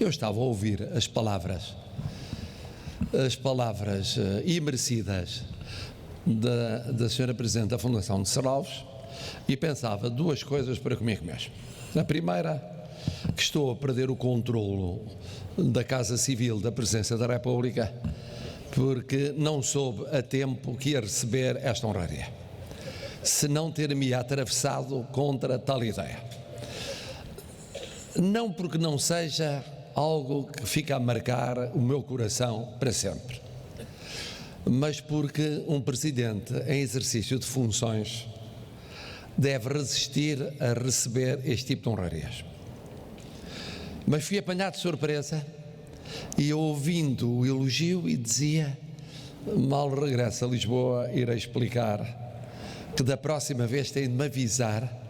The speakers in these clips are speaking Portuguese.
eu estava a ouvir as palavras imerecidas da Sra. Presidente da Fundação de Serralves e pensava duas coisas para comigo mesmo. A primeira, que estou a perder o controlo da Casa Civil da Presidência da República porque não soube a tempo que ia receber esta honraria, se não ter-me atravessado contra tal ideia. Não porque não seja algo que fica a marcar o meu coração para sempre, mas porque um presidente em exercício de funções deve resistir a receber este tipo de honrarias. Mas fui apanhado de surpresa e ouvindo o elogio e dizia: mal regresso a Lisboa, irei explicar que da próxima vez tem de me avisar,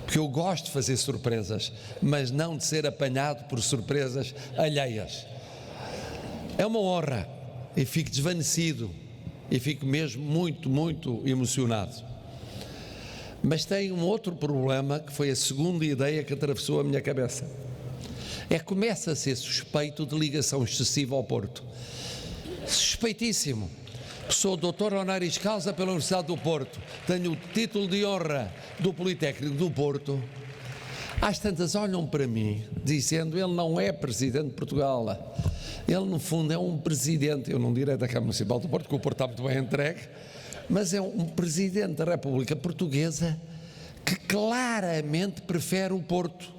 porque eu gosto de fazer surpresas, mas não de ser apanhado por surpresas alheias. É uma honra e fico desvanecido e fico mesmo muito, muito emocionado. Mas tem um outro problema, que foi a segunda ideia que atravessou a minha cabeça. Começa a ser suspeito de ligação excessiva ao Porto. Suspeitíssimo. Sou doutor honoris causa pela Universidade do Porto. Tenho o título de honra do Politécnico do Porto. Às tantas olham para mim, dizendo: ele não é Presidente de Portugal. Ele, no fundo, é um Presidente, eu não direi da Câmara Municipal do Porto, porque o Porto está muito bem entregue, mas é um Presidente da República Portuguesa que claramente prefere o Porto.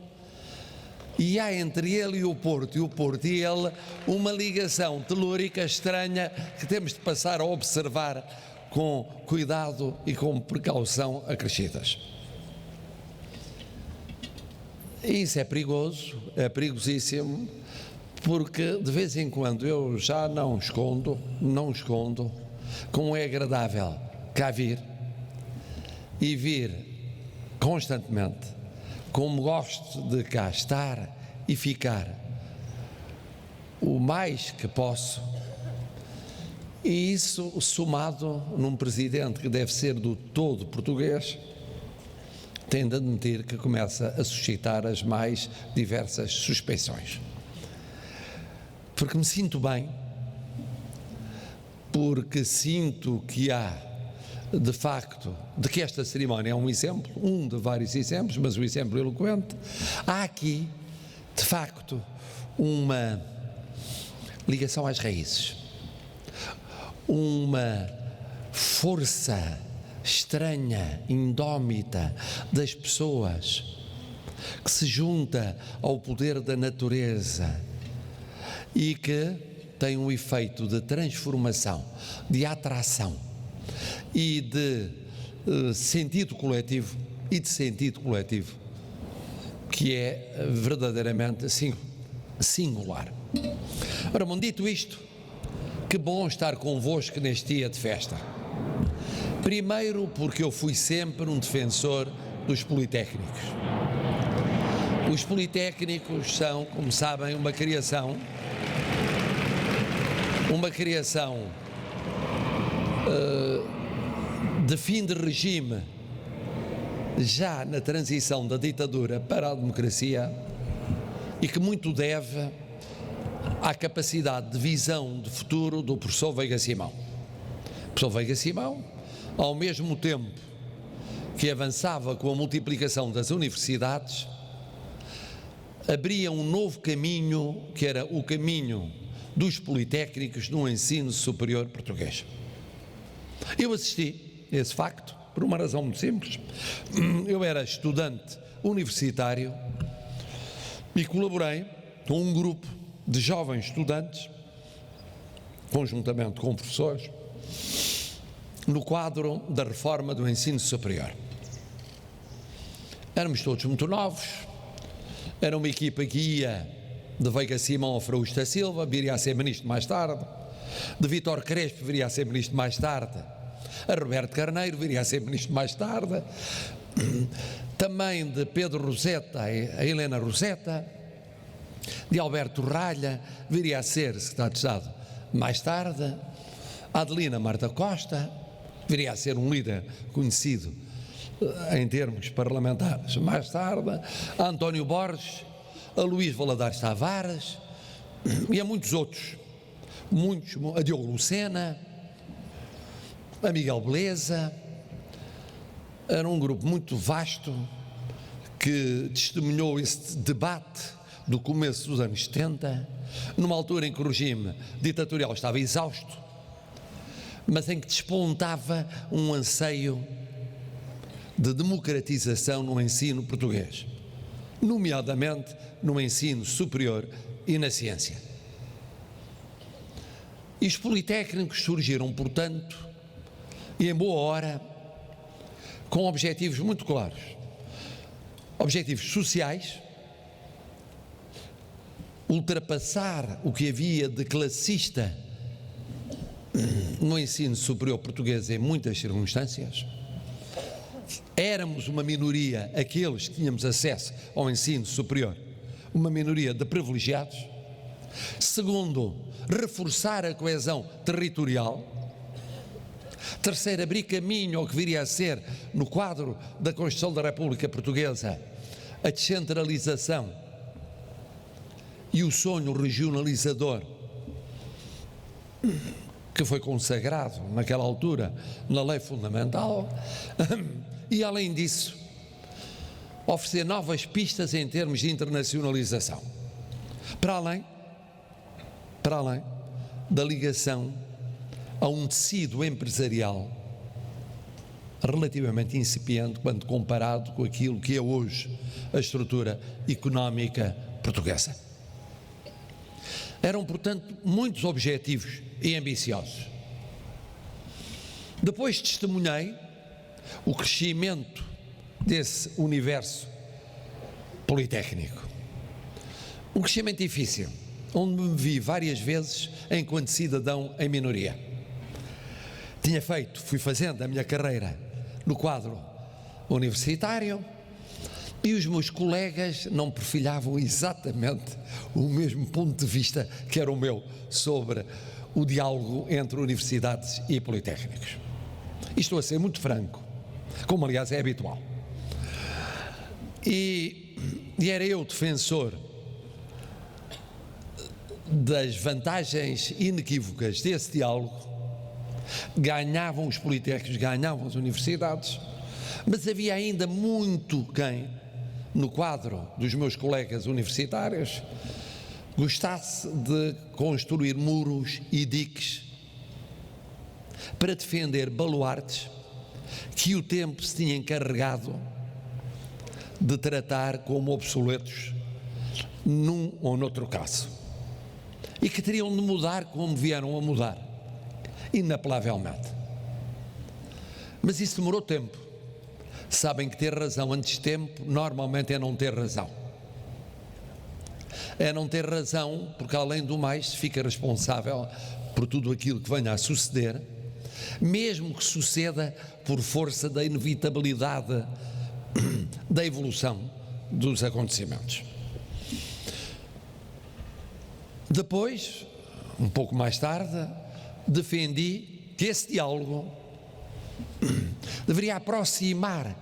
E há entre ele e o Porto e ele uma ligação telúrica estranha que temos de passar a observar com cuidado e com precaução acrescidas. E isso é perigoso, é perigosíssimo, porque de vez em quando eu já não escondo, como é agradável cá vir e vir constantemente, como gosto de cá estar e ficar o mais que posso, e isso somado num presidente que deve ser do todo português, tem de admitir que começa a suscitar as mais diversas suspeições. Porque me sinto bem, porque sinto que há, de facto, de que esta cerimónia é um exemplo, um de vários exemplos, mas o exemplo eloquente. Há aqui, de facto, uma ligação às raízes, uma força estranha, indómita das pessoas, que se junta ao poder da natureza e que tem um efeito de transformação, de atração e de sentido coletivo que é verdadeiramente singular. Ora, bom, dito isto, que bom estar convosco neste dia de festa. Primeiro, porque eu fui sempre um defensor dos Politécnicos. Os Politécnicos são, como sabem, uma criação de fim de regime, já na transição da ditadura para a democracia, e que muito deve à capacidade de visão de futuro do professor Veiga Simão. O professor Veiga Simão, ao mesmo tempo que avançava com a multiplicação das universidades, abria um novo caminho, que era o caminho dos Politécnicos no ensino superior português. Eu assisti a esse facto por uma razão muito simples. Eu era estudante universitário e colaborei com um grupo de jovens estudantes, conjuntamente com professores, no quadro da reforma do ensino superior. Éramos todos muito novos, era uma equipa que ia de Veiga Simão a Fraústo da Silva, viria a ser ministro mais tarde, de Vítor Crespo viria a ser ministro mais tarde, a Roberto Carneiro viria a ser ministro mais tarde, também de Pedro Roseta a Helena Roseta, de Alberto Ralha viria a ser secretário de Estado mais tarde, a Adelina Marta Costa viria a ser um líder conhecido em termos parlamentares mais tarde, a António Borges, a Luís Valadares Tavares, e a muitos outros, a Diogo Lucena, a Miguel Beleza. Era um grupo muito vasto que testemunhou esse debate do começo dos anos 70, numa altura em que o regime ditatorial estava exausto, mas em que despontava um anseio de democratização no ensino português, nomeadamente no ensino superior e na ciência. E os politécnicos surgiram, portanto, e em boa hora, com objetivos muito claros, objetivos sociais, ultrapassar o que havia de classista no ensino superior português em muitas circunstâncias. Éramos uma minoria, aqueles que tínhamos acesso ao ensino superior, uma minoria de privilegiados. Segundo, reforçar a coesão territorial. Terceiro, abrir caminho ao que viria a ser, no quadro da Constituição da República Portuguesa, a descentralização e o sonho regionalizador que foi consagrado naquela altura na Lei Fundamental. E, além disso, oferecer novas pistas em termos de internacionalização, para além da ligação a um tecido empresarial relativamente incipiente quando comparado com aquilo que é hoje a estrutura económica portuguesa. Eram, portanto, muitos objetivos e ambiciosos. Depois testemunhei o crescimento desse universo politécnico. Um crescimento difícil, onde me vi várias vezes enquanto cidadão em minoria. Fui fazendo a minha carreira no quadro universitário e os meus colegas não perfilhavam exatamente o mesmo ponto de vista que era o meu sobre o diálogo entre universidades e politécnicos. E estou a ser muito franco, como aliás é habitual. E era eu defensor das vantagens inequívocas desse diálogo. Ganhavam os politécnicos, ganhavam as universidades, mas havia ainda muito quem, no quadro dos meus colegas universitários, gostasse de construir muros e diques para defender baluartes que o tempo se tinha encarregado de tratar como obsoletos num ou noutro caso, e que teriam de mudar como vieram a mudar, inapelavelmente. Mas isso demorou tempo. Sabem que ter razão antes de tempo normalmente é não ter razão. É não ter razão porque, além do mais, se fica responsável por tudo aquilo que venha a suceder, mesmo que suceda por força da inevitabilidade da evolução dos acontecimentos. Depois, um pouco mais tarde, defendi que esse diálogo deveria aproximar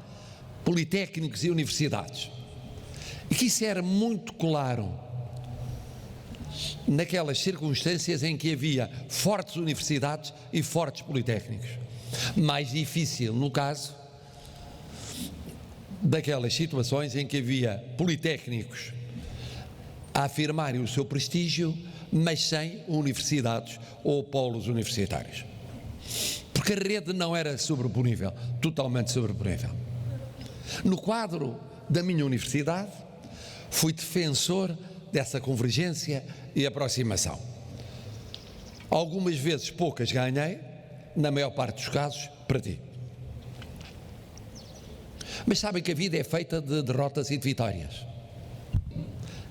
politécnicos e universidades, e que isso era muito claro naquelas circunstâncias em que havia fortes universidades e fortes politécnicos. Mais difícil no caso daquelas situações em que havia politécnicos a afirmarem o seu prestígio, mas sem universidades ou polos universitários. Porque a rede não era sobreponível, totalmente sobreponível. No quadro da minha universidade, fui defensor dessa convergência e aproximação. Algumas vezes, poucas, ganhei, na maior parte dos casos, perdi. Mas sabem que a vida é feita de derrotas e de vitórias.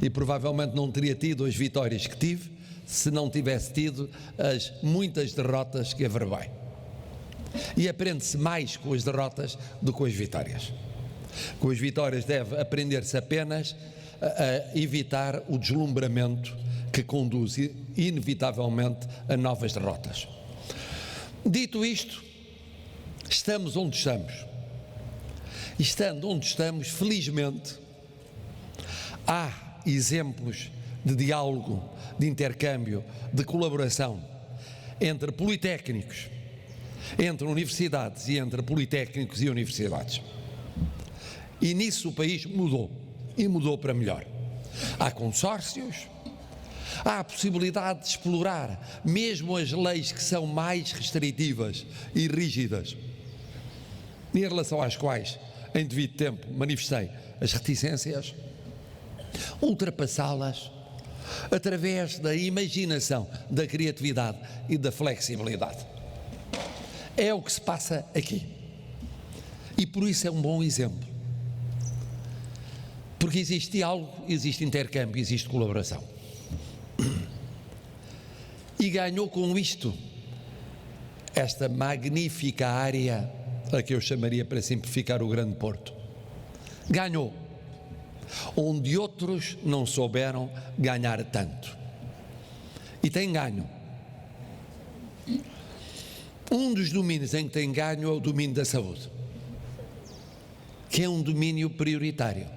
E provavelmente não teria tido as vitórias que tive se não tivesse tido as muitas derrotas que averbei. E aprende-se mais com as derrotas do que com as vitórias. Com as vitórias deve aprender-se apenas a evitar o deslumbramento que conduz inevitavelmente a novas derrotas. Dito isto, estamos onde estamos. E estando onde estamos, felizmente, há exemplos de diálogo, de intercâmbio, de colaboração entre politécnicos, entre universidades e entre politécnicos e universidades. E nisso o país mudou, e mudou para melhor. Há consórcios, há a possibilidade de explorar mesmo as leis que são mais restritivas e rígidas, em relação às quais, em devido tempo, manifestei as reticências, ultrapassá-las através da imaginação, da criatividade e da flexibilidade. É o que se passa aqui. E por isso é um bom exemplo. Porque existe diálogo, existe intercâmbio, existe colaboração. E ganhou com isto esta magnífica área, a que eu chamaria, para simplificar, o Grande Porto. Ganhou, onde outros não souberam ganhar tanto. E tem ganho. Um dos domínios em que tem ganho é o domínio da saúde, que é um domínio prioritário.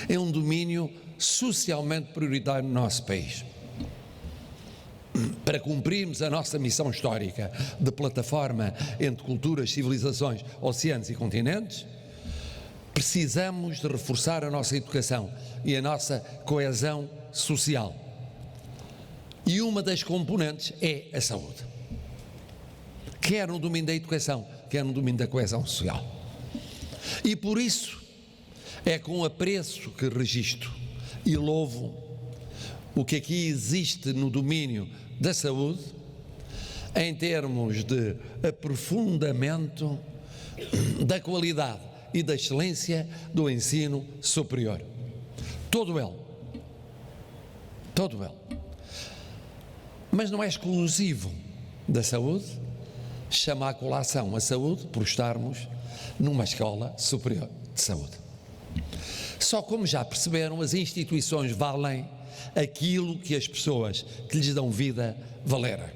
É um domínio socialmente prioritário no nosso país. Para cumprirmos a nossa missão histórica de plataforma entre culturas, civilizações, oceanos e continentes, precisamos de reforçar a nossa educação e a nossa coesão social. E uma das componentes é a saúde, quer no domínio da educação, quer no domínio da coesão social. E por isso é com apreço que registro e louvo o que aqui existe no domínio da saúde, em termos de aprofundamento da qualidade e da excelência do ensino superior. Todo ele. Mas não é exclusivo da saúde, chama à colação a saúde por estarmos numa escola superior de saúde. Só como já perceberam, as instituições valem aquilo que as pessoas que lhes dão vida valerem.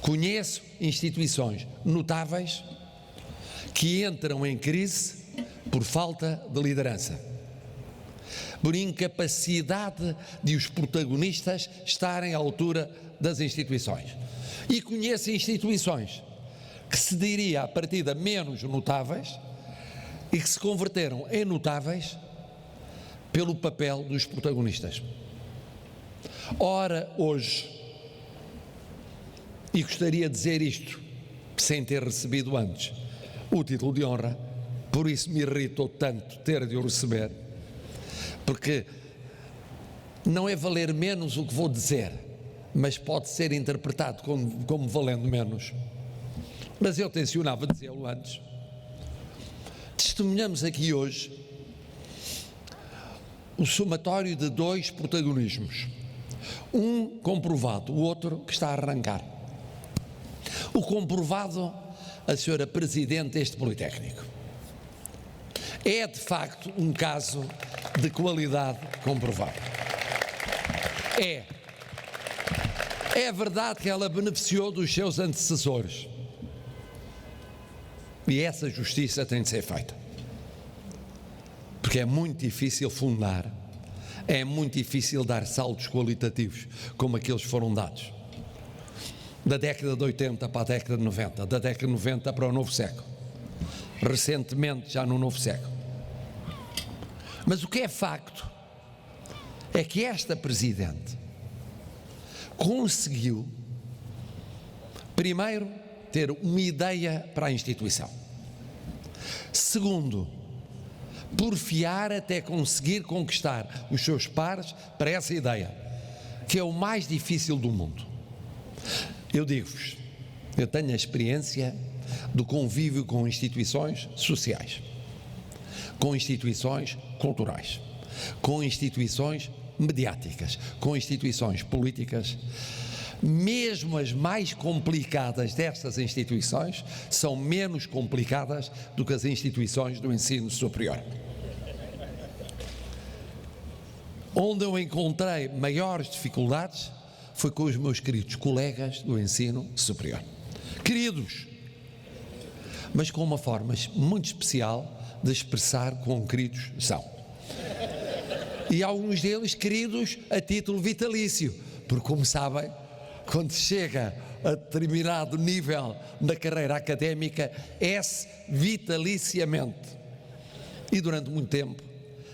Conheço instituições notáveis que entram em crise por falta de liderança, por incapacidade de os protagonistas estarem à altura das instituições. E conheço instituições que se diria à partida menos notáveis e que se converteram em notáveis pelo papel dos protagonistas. Ora, hoje, e gostaria de dizer isto sem ter recebido antes o título de honra, por isso me irritou tanto ter de o receber, porque não é valer menos o que vou dizer, mas pode ser interpretado como valendo menos. Mas eu tencionava dizê-lo antes. Testemunhamos aqui hoje o somatório de dois protagonismos, um comprovado, o outro que está a arrancar. O comprovado, a senhora Presidente deste Politécnico. É de facto um caso de qualidade comprovado. É verdade que ela beneficiou dos seus antecessores. E essa justiça tem de ser feita. Porque é muito difícil fundar, é muito difícil dar saltos qualitativos como aqueles foram dados. Da década de 80 para a década de 90, da década de 90 para o novo século. Recentemente, já no novo século. Mas o que é facto é que esta Presidente conseguiu, primeiro, ter uma ideia para a instituição. Segundo, porfiar até conseguir conquistar os seus pares para essa ideia, que é o mais difícil do mundo. Eu digo-vos, eu tenho a experiência do convívio com instituições sociais, com instituições culturais, com instituições mediáticas, com instituições políticas. Mesmo as mais complicadas destas instituições são menos complicadas do que as instituições do ensino superior. Onde eu encontrei maiores dificuldades foi com os meus queridos colegas do ensino superior. Queridos, mas com uma forma muito especial de expressar quão queridos são. e alguns deles queridos a título vitalício, porque, como sabem, quando chega a determinado nível da carreira académica, é-se vitaliciamente. E durante muito tempo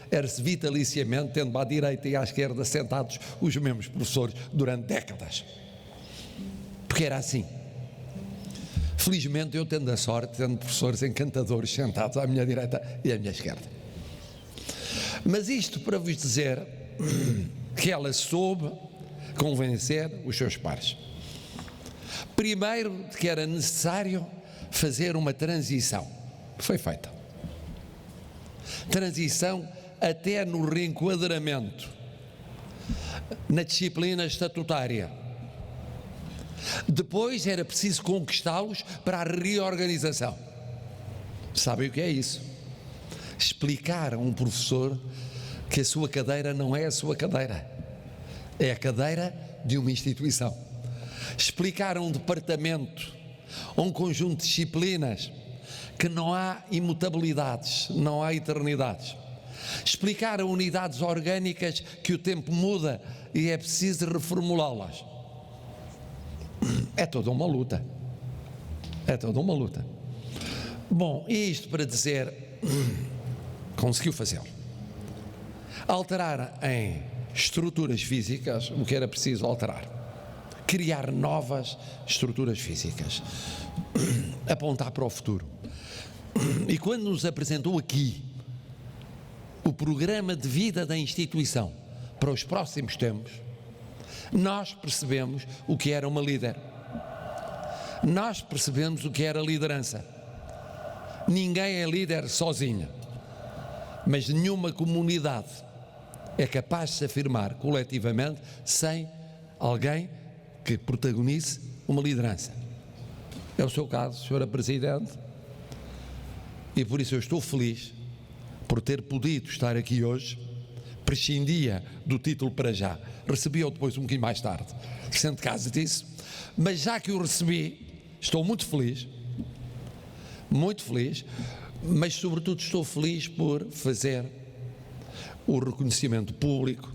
era-se vitaliciamente, tendo à direita e à esquerda sentados os mesmos professores durante décadas. Porque era assim. Felizmente eu tendo a sorte, tendo professores encantadores sentados à minha direita e à minha esquerda. Mas isto para vos dizer que ela soube convencer os seus pares. Primeiro, que era necessário fazer uma transição. Foi feita. Transição até no reenquadramento na disciplina estatutária. Depois era preciso conquistá-los para a reorganização. Sabem o que é isso? Explicar a um professor que a sua cadeira não é a sua cadeira, é a cadeira de uma instituição. Explicar a um departamento, a um conjunto de disciplinas, que não há imutabilidades, não há eternidades. Explicar a unidades orgânicas que o tempo muda e é preciso reformulá-las. É toda uma luta. É toda uma luta. Bom, e isto para dizer, conseguiu fazê-lo. Alterar em estruturas físicas o que era preciso alterar. Criar novas estruturas físicas. Apontar para o futuro. E quando nos apresentou aqui o programa de vida da instituição para os próximos tempos, nós percebemos o que era uma líder. Nós percebemos o que era liderança. Ninguém é líder sozinho, mas nenhuma comunidade é capaz de se afirmar coletivamente sem alguém que protagonize uma liderança. É o seu caso, Sra. Presidente, e por isso eu estou feliz por ter podido estar aqui hoje. Prescindia do título para já, recebi-o depois um bocadinho mais tarde, sendo caso disso, mas já que o recebi, estou muito feliz, mas sobretudo estou feliz por fazer o reconhecimento público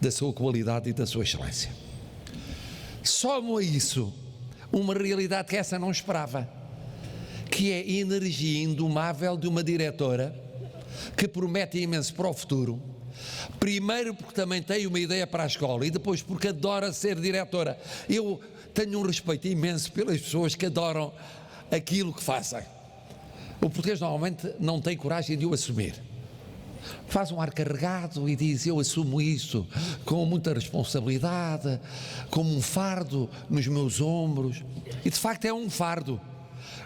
da sua qualidade e da sua excelência. Somo a isso uma realidade que essa não esperava, que é a energia indomável de uma diretora que promete imenso para o futuro. Primeiro porque também tem uma ideia para a escola e depois porque adora ser diretora. Eu tenho um respeito imenso pelas pessoas que adoram aquilo que fazem. O português normalmente não tem coragem de o assumir. Faz um ar carregado e diz: eu assumo isso com muita responsabilidade, como um fardo nos meus ombros. E de facto é um fardo.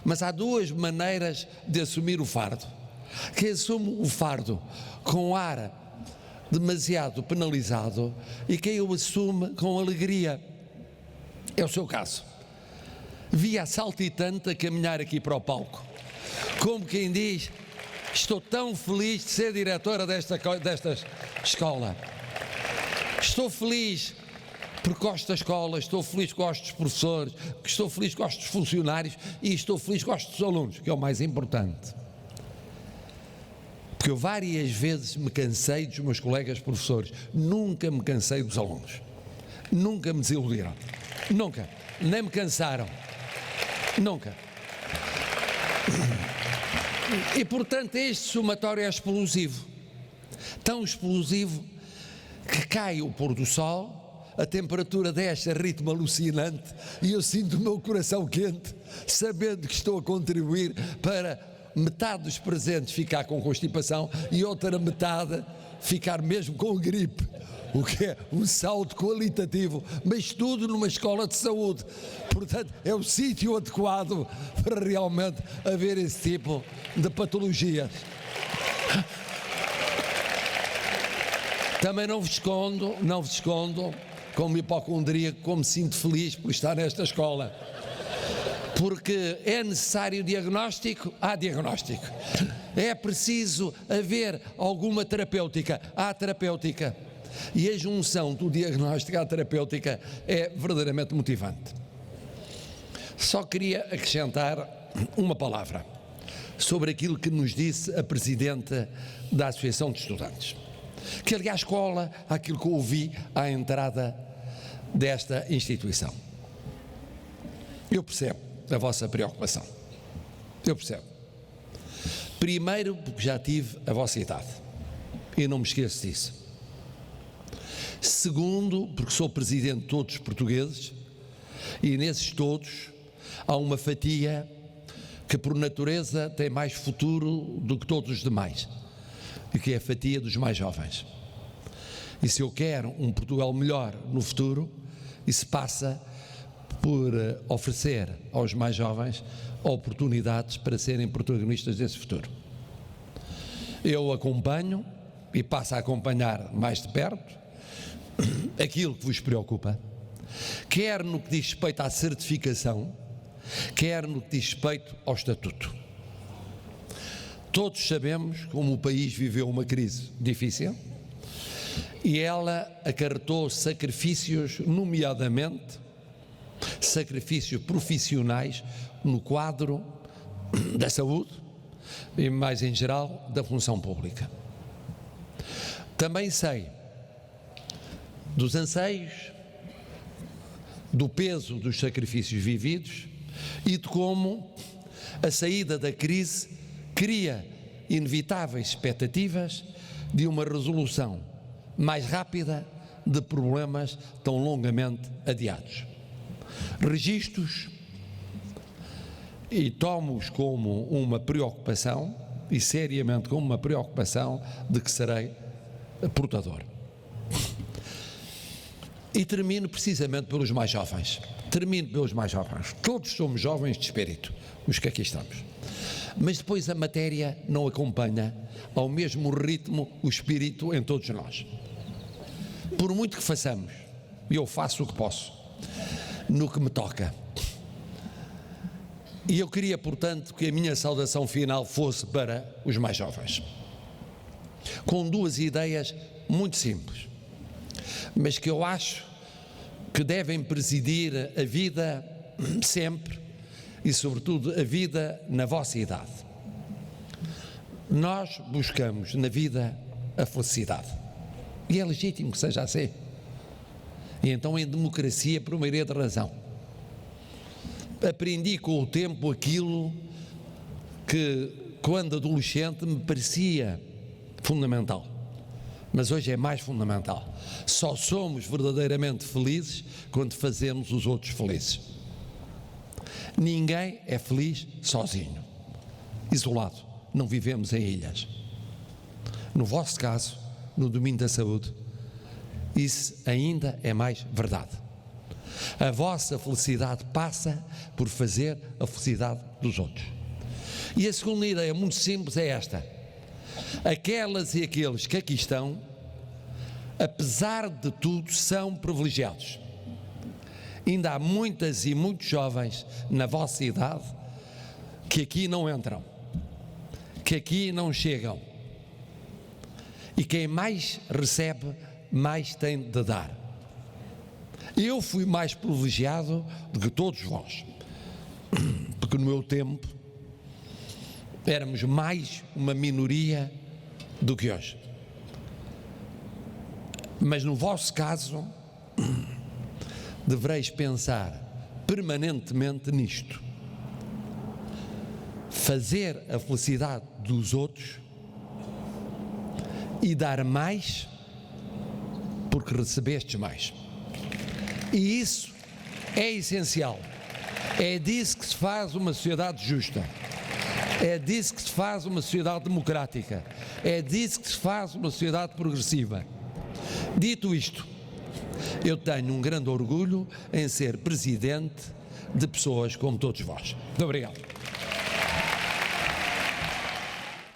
Mas há duas maneiras de assumir o fardo. Quem assume o fardo com ar demasiado penalizado e quem o assume com alegria. É o seu caso. Vi-a saltitante a caminhar aqui para o palco, como quem diz: estou tão feliz de ser diretora desta escola. Estou feliz porque gosto da escola, estou feliz porque gosto dos professores, estou feliz porque gosto dos funcionários e estou feliz porque gosto dos alunos, que é o mais importante. Porque eu várias vezes me cansei dos meus colegas professores, nunca me cansei dos alunos. Nunca me desiludiram. Nunca. Nem me cansaram. Nunca. E portanto este somatório é explosivo. Tão explosivo que cai o pôr do sol, a temperatura desce a ritmo alucinante e eu sinto o meu coração quente, sabendo que estou a contribuir para metade dos presentes ficar com constipação e outra metade ficar mesmo com gripe, o que é um salto qualitativo, mas tudo numa escola de saúde. Portanto, é o sítio adequado para realmente haver esse tipo de patologias. Também não vos escondo, como hipocondríaco, como me sinto feliz por estar nesta escola. Porque é necessário diagnóstico, há diagnóstico. É preciso haver alguma terapêutica, há terapêutica. E a junção do diagnóstico à terapêutica é verdadeiramente motivante. Só queria acrescentar uma palavra sobre aquilo que nos disse a Presidente da Associação de Estudantes. que aliás cola aquilo que eu ouvi à entrada desta instituição. Eu percebo a vossa preocupação. Eu percebo. Primeiro, porque já tive a vossa idade e não me esqueço disso. Segundo, porque sou presidente de todos os portugueses e nesses todos há uma fatia que por natureza tem mais futuro do que todos os demais, e que é a fatia dos mais jovens. E se eu quero um Portugal melhor no futuro, isso passa por oferecer aos mais jovens oportunidades para serem protagonistas desse futuro. Eu acompanho e passo a acompanhar mais de perto aquilo que vos preocupa, quer no que diz respeito à certificação, quer no que diz respeito ao estatuto. Todos sabemos como o país viveu uma crise difícil e ela acarretou sacrifícios, nomeadamente sacrifícios profissionais no quadro da saúde e, mais em geral, da função pública. Também sei dos anseios, do peso dos sacrifícios vividos e de como a saída da crise cria inevitáveis expectativas de uma resolução mais rápida de problemas tão longamente adiados. Registros e tomo-os como uma preocupação e seriamente como uma preocupação de que serei portador. E termino precisamente pelos mais jovens. Todos somos jovens de espírito, os que aqui estamos. Mas depois a matéria não acompanha ao mesmo ritmo o espírito em todos nós. Por muito que façamos, eu faço o que posso, no que me toca. E eu queria, portanto, que a minha saudação final fosse para os mais jovens, com duas ideias muito simples, mas que eu acho que devem presidir a vida sempre e, sobretudo, a vida na vossa idade. Nós buscamos na vida a felicidade e é legítimo que seja assim. E então, em democracia, por uma ideia de razão, aprendi com o tempo aquilo que, quando adolescente, me parecia fundamental, mas hoje é mais fundamental. Só somos verdadeiramente felizes quando fazemos os outros felizes. Ninguém é feliz sozinho, isolado. Não vivemos em ilhas. No vosso caso, no domínio da saúde, isso ainda é mais verdade. A vossa felicidade passa por fazer a felicidade dos outros. E a segunda ideia, muito simples, é esta: aquelas e aqueles que aqui estão, apesar de tudo, são privilegiados. Ainda há muitas e muitos jovens na vossa idade que aqui não entram, que aqui não chegam. E quem mais recebe, mais tem de dar. Eu fui mais privilegiado do que todos vós, porque no meu tempo éramos mais uma minoria do que hoje. Mas no vosso caso, devereis pensar permanentemente nisto: fazer a felicidade dos outros e dar mais porque recebestes mais. E isso é essencial. É disso que se faz uma sociedade justa. É disso que se faz uma sociedade democrática. É disso que se faz uma sociedade progressiva. Dito isto, eu tenho um grande orgulho em ser presidente de pessoas como todos vós. Muito obrigado.